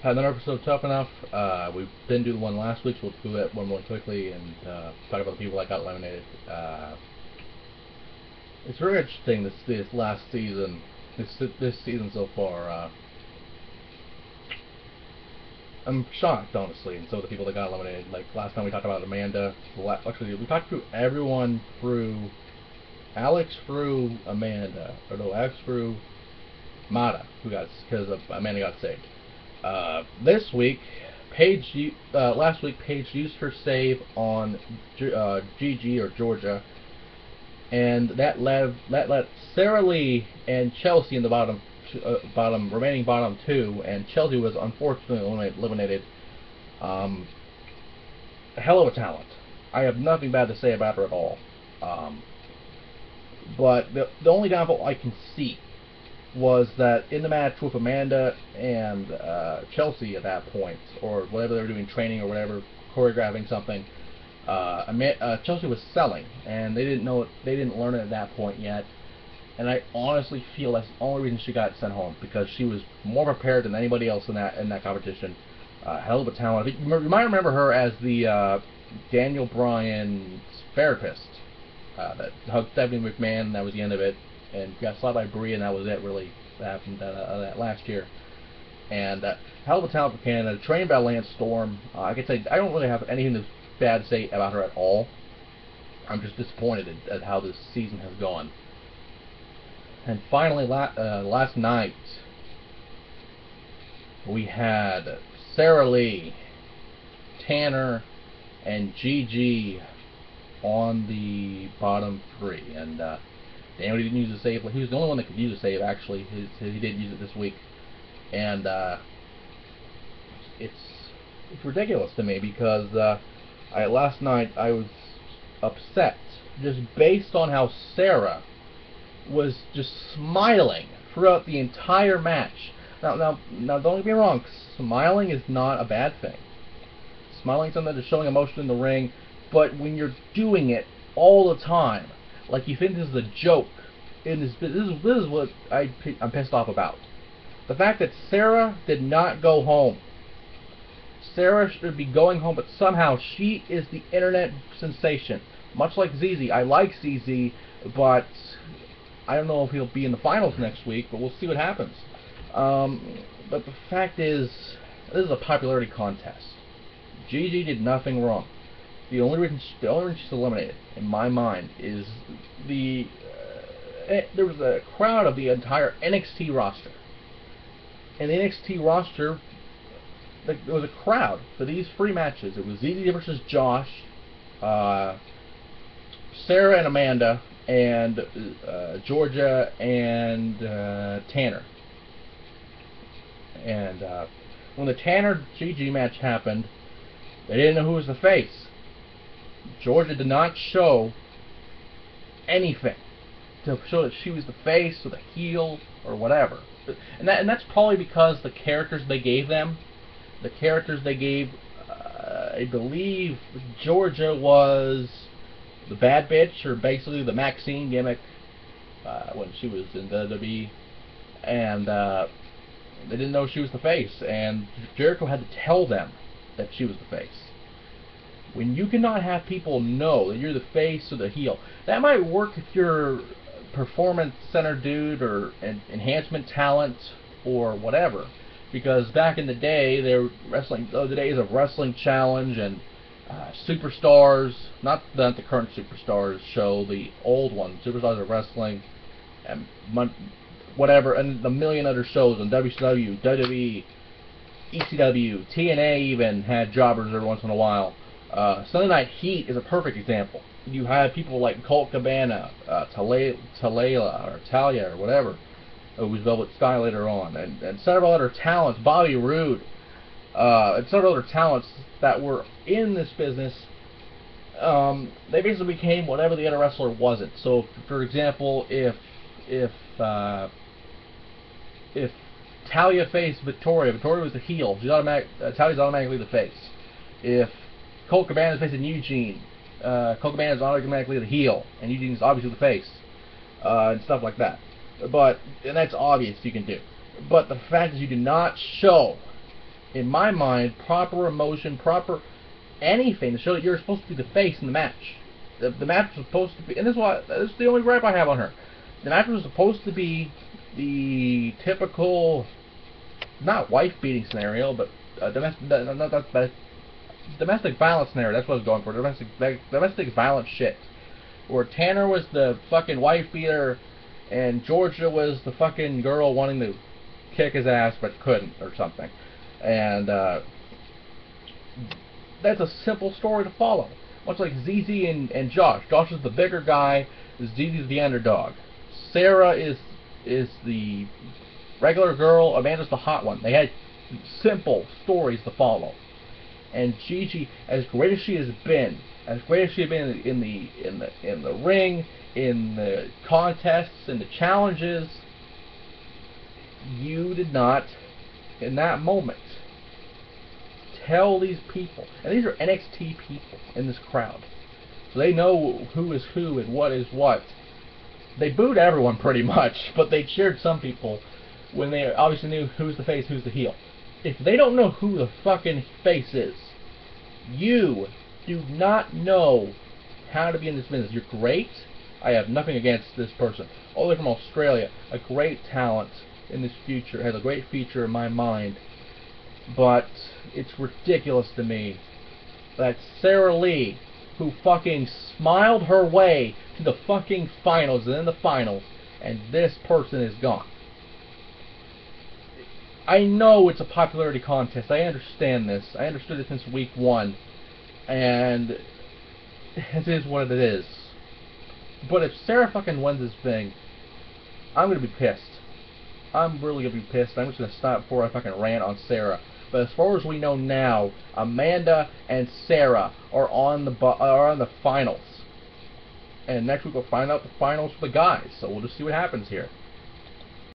had another episode Tough Enough. We didn't do the one last week, so we'll do that one more quickly and talk about the people that got eliminated. It's very interesting this last season, this season so far. I'm shocked, honestly, and so the people that got eliminated. Like last time we talked about Amanda. Actually, we talked through everyone through Alex through Amanda, or no, Alex through Mata, who got because Amanda got saved. This week, last week, Paige used her save on GiGi or Giorgia, and that let Sarah Lee and Chelsea in the remaining bottom two, and Chelsea was unfortunately eliminated. A hell of a talent. I have nothing bad to say about her at all. But the only downfall I can see was that in the match with Amanda and Chelsea at that point, or whatever they were doing, training or whatever, choreographing something, Chelsea was selling, and they didn't know it, they didn't learn it at that point yet. And I honestly feel that's the only reason she got sent home, because she was more prepared than anybody else in that competition. Hell of a talent. You might remember her as the Daniel Bryan therapist that hugged Stephanie McMahon, and that was the end of it. And got slapped by Brie, and that was it, really. That happened that last year. And hell of a talent for Canada. Trained by Lance Storm. I can say I don't really have anything bad to say about her at all. I'm just disappointed at how this season has gone. And finally, last night, we had Sarah Lee, Tanner, and GiGi on the bottom three. And Daniel didn't use a save. He was the only one that could use a save, actually. He did use it this week. And it's ridiculous to me, because last night I was upset just based on how Sarah was just smiling throughout the entire match. Now, don't get me wrong. Smiling is not a bad thing. Smiling is something that's showing emotion in the ring, but when you're doing it all the time, like you think this is a joke, and this is what I'm pissed off about. The fact that Sarah did not go home. Sarah should be going home, but somehow she is the internet sensation. Much like ZZ. I like ZZ, but I don't know if he'll be in the finals next week, but we'll see what happens. But the fact is, this is a popularity contest. GiGi did nothing wrong. The only reason she's eliminated, in my mind, is there was a crowd of the entire NXT roster. And the NXT roster, there was a crowd for these free matches. It was ZZ versus Josh, Sarah and Amanda, and Giorgia and Tanner. And when the Tanner-GiGi match happened, they didn't know who was the face. Giorgia did not show anything to show that she was the face or the heel or whatever. And that's probably because the characters they gave them, I believe Giorgia was the bad bitch, or basically the Maxine gimmick when she was in WWE, and they didn't know she was the face, and Jericho had to tell them that she was the face. When you cannot have people know that you're the face or the heel, that might work if you're performance center dude or enhancement talent or whatever, because back in the day they were wrestling, the days of Wrestling Challenge and Superstars, not the current Superstars show, the old one, Superstars of Wrestling, and whatever, and the million other shows on WCW, WWE, ECW, TNA even had jobbers every once in a while. Sunday Night Heat is a perfect example. You had people like Colt Cabana, Talia, or whatever, who was Velvet Sky later on, and several other talents, Bobby Roode, and several other talents that were in this business. They basically became whatever the other wrestler wasn't. So, for example, if Talia faced Victoria was the heel, Talia's automatically the face. If Colt Cabana's facing Eugene, Colt Cabana's automatically the heel, and Eugene's obviously the face, and stuff like that. And that's obvious you can do. But the fact is, you do not show in my mind, proper emotion, proper anything to show that you're supposed to be the face in the match. The match was supposed to be, and this is the only gripe I have on her. The match was supposed to be the typical, not wife beating scenario, but domestic violence scenario. That's what I was going for. Domestic violence shit. Where Tanner was the fucking wife beater, and Giorgia was the fucking girl wanting to kick his ass but couldn't, or something. And that's a simple story to follow. Much like ZZ and Josh. Josh is the bigger guy. ZZ is the underdog. Sarah is the regular girl. Amanda's the hot one. They had simple stories to follow. And GiGi, as great as she has been, in the ring, in the contests, in the challenges, you did not, in that moment, tell these people, and these are NXT people in this crowd, so they know who is who and what is what. They booed everyone pretty much, but they cheered some people when they obviously knew who's the face, who's the heel. If they don't know who the fucking face is, you do not know how to be in this business. You're great. I have nothing against this person. All the way from Australia, a great talent in this future, has a great future in my mind. But it's ridiculous to me that Sarah Lee, who fucking smiled her way to the fucking finals and then the finals, and this person is gone. I know it's a popularity contest. I understand this. I understood it since week 1. And it is what it is. But if Sarah fucking wins this thing, I'm going to be pissed. I'm really going to be pissed. I'm just going to stop before I fucking rant on Sarah. But as far as we know now, Amanda and Sarah are on the finals. And next week we'll find out the finals for the guys. So we'll just see what happens here.